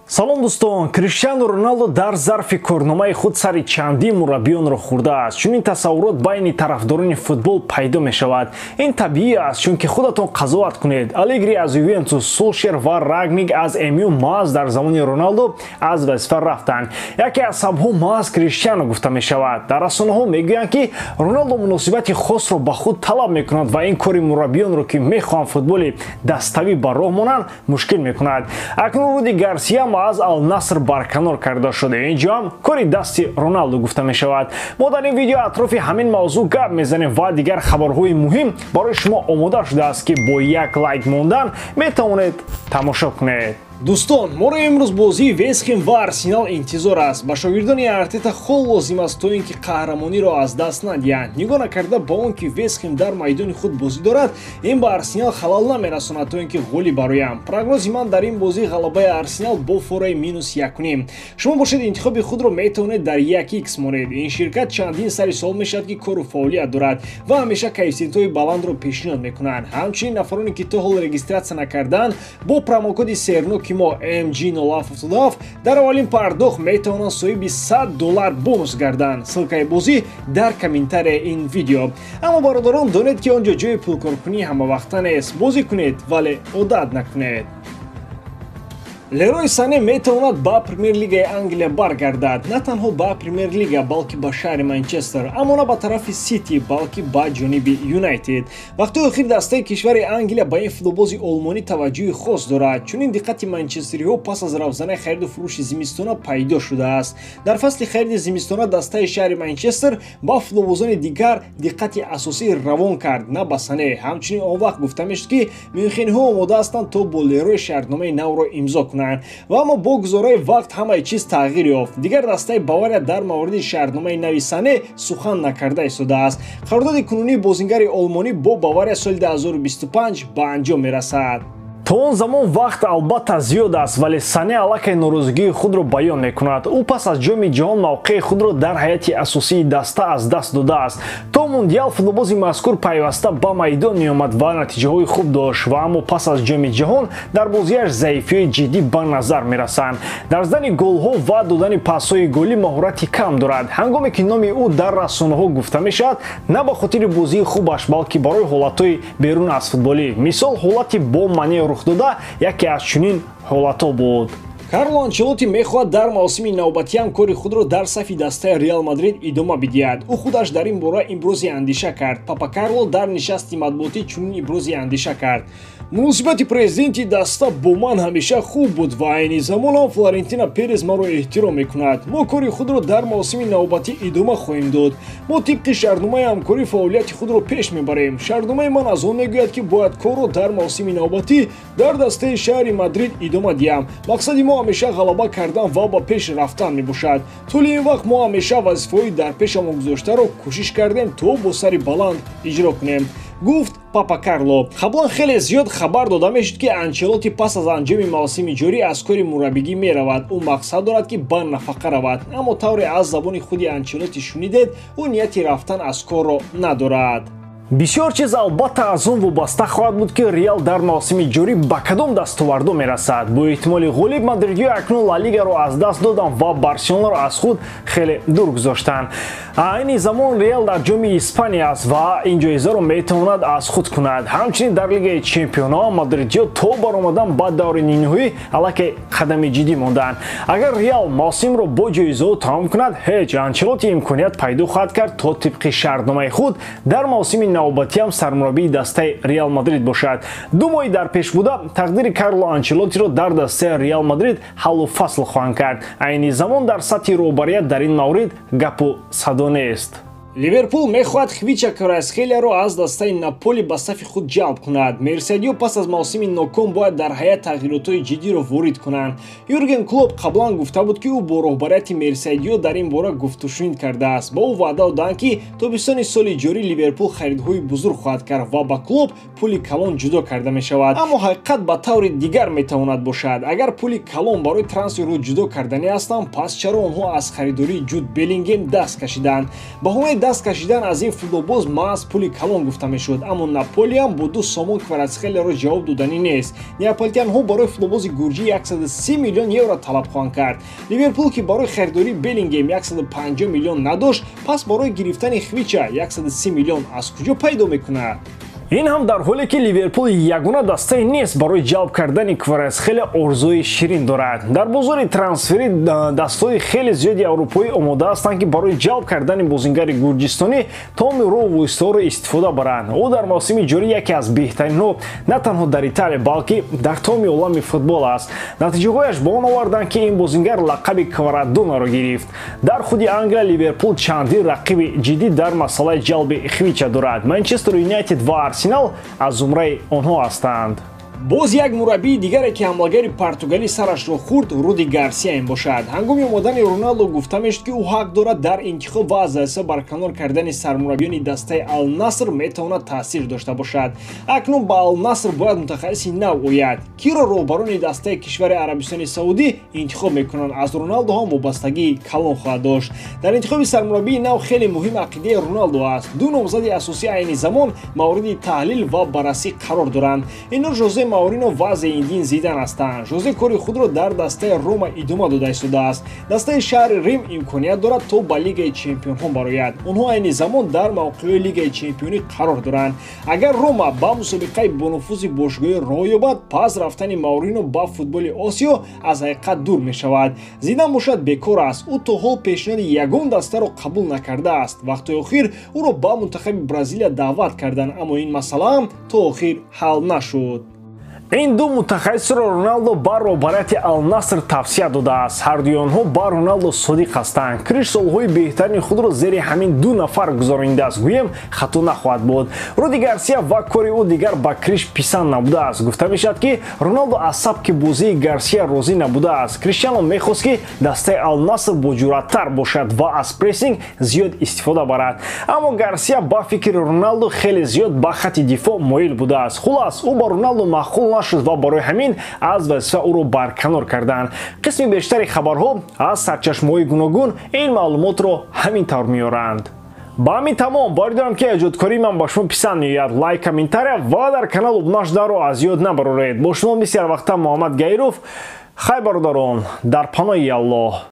салом дӯстон, Криштиану Роналдо дар зарфи корномаи худ сари чандин мураббиёнро хӯрдааст. Чунин тасаввурот байни тарафдорони футбол пайдо мешавад. Ин табиӣ аст, чунки худатон қазоат кунед. Алегри аз Ювентус, Солшер ва Рагник аз МЮ маҳз дар замони Роналдо аз вазифа рафтанд. Яке аз сабабҳо маҳз Криштиану гуфта мешавад. Дар расонаҳо мегӯянд, ки Роналдо муносибати хосро ба худ талаб мекунад ва ин кори мураббиёнро, ки мехоҳанд футболи даставӣ ба роҳ монанд, мушкил мекунад. Акнун Руди Гарсия аз Ал-Наср барканор карда шуда. Инҷо ҳам кори дасти Роналдо гуфта мешавад. Мо дар ин видео атрофи ҳамин мавзӯъ гап мезанем ва дигар хабарҳои муҳим барои шумо омода шудааст, ки бо як лайк мондан метавонед тамошо кунед. Дӯстон, моро имрӯз бозии Вестхэм ва Арсенал интизор аст. Ба шогирдони Артета хол лозим аст то ин ки қаҳрамониро аз даст надиҳанд. Нигоҳ накарда ба он ки Вестхэм дар майдони худ бозӣ дорад, ин ба Арсенал халал намерасонад то ин ки ғоли бароям. Прогнози ман дар ин бозӣ ғалабаи Арсенал бо фораи -1.5. Шумо бошед интихоби худро метавонед дар 1x монед. Ин ширкат чандин сари сол мешавад ки кору фаъолият дорад ва ҳамеша коэффициентҳои баландро пешниҳод мекунанд. Ҳамчунин нафароне ки то ҳол регистратсия накардаанд, бо промокоди сернок ки мо MG0777 дар аввалин пардохт метавонанд соҳиби $100 бонус гарданд. Ссилкаи бозӣ дар комментарияи ин видео. Аммо бародарон, донед ки он ҷо ҷои пулкоркунӣ ҳамавақта нест. Бозӣ кунед, вале одат накунед. Лерой Сане метавонад ба Премьер-лигаи Англия баргардад. На танҳо ба Премьер-лига, балки ба шаҳри Манчестер, аммо на ба тарафи Сити, балки ба ҷониби Юнайтед. Вақтҳои охир дастаи кишвари Англия ба ин футболбози олмонӣ таваҷҷӯҳи хос дорад. Чунин диққати манчестериҳо пас аз рафтзанаи хариду фурӯши зимистона пайдо шудааст. Дар фасли хариди зимистона дастаи шаҳри Манчестер ба футболбозони дигар диққати асосӣ равон кард, на ба Сане. Ҳамчунин он вақт гуфта мешуд, ки мюнхениҳо омода ҳастанд то бо Лерой шартномаи навро имзо кунанд. ва аммо бо гузорои вақт ҳамаи чиз тағйир ёфт. Дигар дастаи Бавария дар мавриди шартномаи нави Сане сухан накарда истодааст. Қарордоди кунунии бозингари олмонӣ бо Бавария соли 2025 ба анҷом мерасад. То он замон вақт албатта зиёд аст, вале Сане аллакай норозигии худро баён мекунад. ӯ пас аз ҷоми ҷаҳон мавқеи худро дар ҳайати асосии даста аз даст додааст. То мундиал футболбози мазкур пайваста ба майдон меомад ва натиҷаҳои хуб дошт, ва аммо пас аз ҷоми ҷаҳон дар бозиаш заифиёи ҷиддӣ ба назар мерасанд. Дар задани голҳо ва додани пасҳои голӣ маҳорати кам дорад. Ҳангоме ки номи ӯ дар расонаҳо гуфта мешавад, на ба хотири бозии хубаш, балки барои ҳолатҳои берун аз футболӣ. Мисол ҳолати бо Мане дода яке аз чунин ҳолатҳо буд. Карло Анчелоти мехоҳад дар мавсими навбатӣ ҳам кори худро дар сафи дастаи Реал Мадрид идома бидиҳад. ӯ худаш дар ин бора ибрози андеша кард. Папа Карло дар нишасти матбуотӣ чунин ибрози андеша кард: муносибати президенти даста бо ман ҳамеша хуб буд ва айни замон ҳам Флорентина Перес маро эҳтиром мекунад. Мо кори худро дар мавсими навбатӣ идома хоҳем дод. Мо тибқи шартномаи ҳамкорӣ фаъолияти худро пеш мебарем. Шартномаи ман аз он мегӯяд, ки бояд корро дар мавсими навбатӣ дар дастаи шаҳри Мадрид идома диҳам. Мақсади мо ҳамеша ғалаба кардан ва ба пеш рафтан мебошад. Тӯли ин вақт мо ҳамеша вазифаҳои дар пешамо гузоштаро кӯшиш кардем то бо сари баланд иҷро кунем, гуфт Папа Карло. Қаблан хеле зиёд хабар дода мешуд, ки Анчелоти пас аз анҷоми мавсими ҷорӣ аз кори мураббигӣ меравад. ӯ мақсад дорад, ки ба нафақа равад. Аммо тавре аз забони худи Анчелоти шунидед, ӯ нияти рафтан аз корро надорад. Бисёр чиз албатта аз он вобаста хоҳад буд, ки Реал дар мавсими ҷорӣ ба кадом дастовардо мерасад. Бо эҳтимоли ғолиб мадридиҳо акнун Ла Лигаро аз даст доданд ва Барселонаро аз худ хеле дур гузоштанд. Айни замон Реал дар ҷоми Испания аст ва ин ҷоизаро метавонад аз худ кунад. Ҳамчунин дар Лигаи Чемпионҳо мадридиҳо то баромадан ба даври нимниҳоӣ аллакай қадами ҷиддӣ монданд. Агар Реал мавсимро бо ҷоизаҳо тамом кунад, ҳеҷ Анчелоти имконият пайдо хоҳад кард то тибқи шартномаи худ дар мавсими навбатӣ ҳам сармураббии дастаи Реал Мадрид бошад. 2 моҳи дар пеш буда тақдири Карло Анчелотиро дар дастаи Реал Мадрид ҳаллу фасл хоҳанд кард. Айни замон дар сатҳи роҳбарият дар ин маврид гапу садо нест. Ливерпул мехоҳад Хвича Кварацхелияро аз дастаи Наполи ба сафи худ ҷалб кунад. Мерсиадиҳо пас аз мавсими ноком бояд дар ҳаят тағйиротҳои ҷиддиро ворид кунанд. Юрген Клоп қаблан гуфта буд, ки ӯ бо роҳбарияти Мерсиадиҳо дар ин бора гуфтушунид кардааст. Ба ӯ ваъда доданд, ки тобистони соли ҷорӣ Ливерпул харидҳои бузург хоҳад кард ва ба Клоп пули калон ҷудо карда мешавад. Аммо ҳақиқат ба таври дигар метавонад бошад. Агар пули калон барои трансферҳо ҷудо карданӣ ҳастанд, пас чаро онҳо аз харидории Ҷуд Беллингем даст кашиданд? Баҳонаи даст кашидан аз ин футболбоз маҳз пули калон гуфта мешуд, аммо Наполи ҳам бо ду сомон кварацхелеро ҷавоб доданӣ нест. Неаполитянҳо барои футболбози гурҷӣ 130 миллион евро талаб хоҳанд кард. Ливерпул ки барои харидори Беллингем 150 миллион надошт, пас барои гирифтани Хвича 130 миллион аз куҷо пайдо мекунад? ин ҳам дар ҳоле ки Ливерпул ягона дастае нест барои ҷалб кардани Кварацхеле орзуи ширин дорад. Дар бозори трансфери дастҳои хеле зиёди аврупоӣ омода ҳастанд ки барои ҷалб кардани бозингари гурҷистонӣ Томи Ровуйсторо истифода баранд. ӯ дар мавсими ҷорӣ яке аз беҳтаринҳо на танҳо дар Италия, балки дар томи олами футбол аст. натиҷаҳояш ба он оварданд ки ин бозингар лақаби Кварадонаро гирифт. дар худи Англия Ливерпул чандин рақиби ҷиддӣ дар масъалаи ҷалби Хвича дорад. Манчестер Юнайтед ва Арсенал аз зумраи онҳо ҳастанд. боз як мураббии дигаре ки ҳамлагари португалӣ сарашро хурд Руди Гарсия мебошад. ҳангоми омадани Роналдо гуфта мешуд ки ӯ ҳақ дорад дар интихоб ва аз аса барканор кардани сармураббиёни дастаи Ал-Наср метавонад таъсир дошта бошад. акнун ба Ал-Наср бояд мутахассиси нав ояд. киро роҳбарони дастаи кишвари Арабистони Саудӣ интихоб мекунанд? аз Роналдо ҳам вобастагии калон хоҳад дошт. дар интихоби сармураббии нав хеле муҳим ақидаи Роналдо аст. ду номзади асосии айни замон мавриди таҳлил ва баррасӣ қарор доранд. инҳо Жозе Маурино ва Зейниддин Зидан ҳастанд. Жозе кори худро дар дастаи Рома идома дода истодааст. дастаи шаҳри Рим имконият дорад то ба Лигаи Чемпионҳо барояд. онҳо айни замон дар мавқеҳои Лигаи Чемпионӣ қарор доранд. агар Рома ба мусобиқаи бонуфузи бошгоҳӣ роҳ ёбад, пас рафтани Маурино ба футболи Осиё аз ҳақиқат дур мешавад. Зидан бошад бекор аст. ӯ то ҳол пешниҳоди ягон дастаро қабул накардааст. вақти охир ӯро ба мунтахаби Бразилия даъват карданд, аммо ин масъала ҳам то охир ҳал нашуд. ин ду мутахассисро Роналдо ба роҳбарияти Ал-Наср тавсия додааст. ҳардуи онҳо ба Роналдо содиқ ҳастанд. Криш солҳои беҳтарини худро зери ҳамин ду нафар гузаронидааст. гӯем хато нахоҳад буд. Руди Гарсия ва кори ӯ дигар ба Криш писанд набудааст. гуфта мешавад ки Роналдо аз сабки бозии Гарсия розӣ набудааст. Криштиано мехост ки дастаи Ал-Наср боҷуръаттар бошад ва аз прессинг зиёд истифода барад. аммо Гарсия ба фикри Роналдо хеле зиёд ба хати дифоъ моил будааст. хулас ӯ ба Роналдо махкум нашуд ва барои ҳамин аз вазифа ӯро барканор карданд. қисми бештари хабарҳо аз сарчашмаҳои гуногун ин маълумотро ҳамин тавр меоранд. ба ҳамин тамом бори дорам ки эҷодкории ман ба шумо писанд меояд. лайк, комментария ва дар канал обуна шуданро аз ёд набароред. бо шумо бисёр вақта Муҳаммад Гайров. хай бародарон, дар паноҳи Аллоҳ.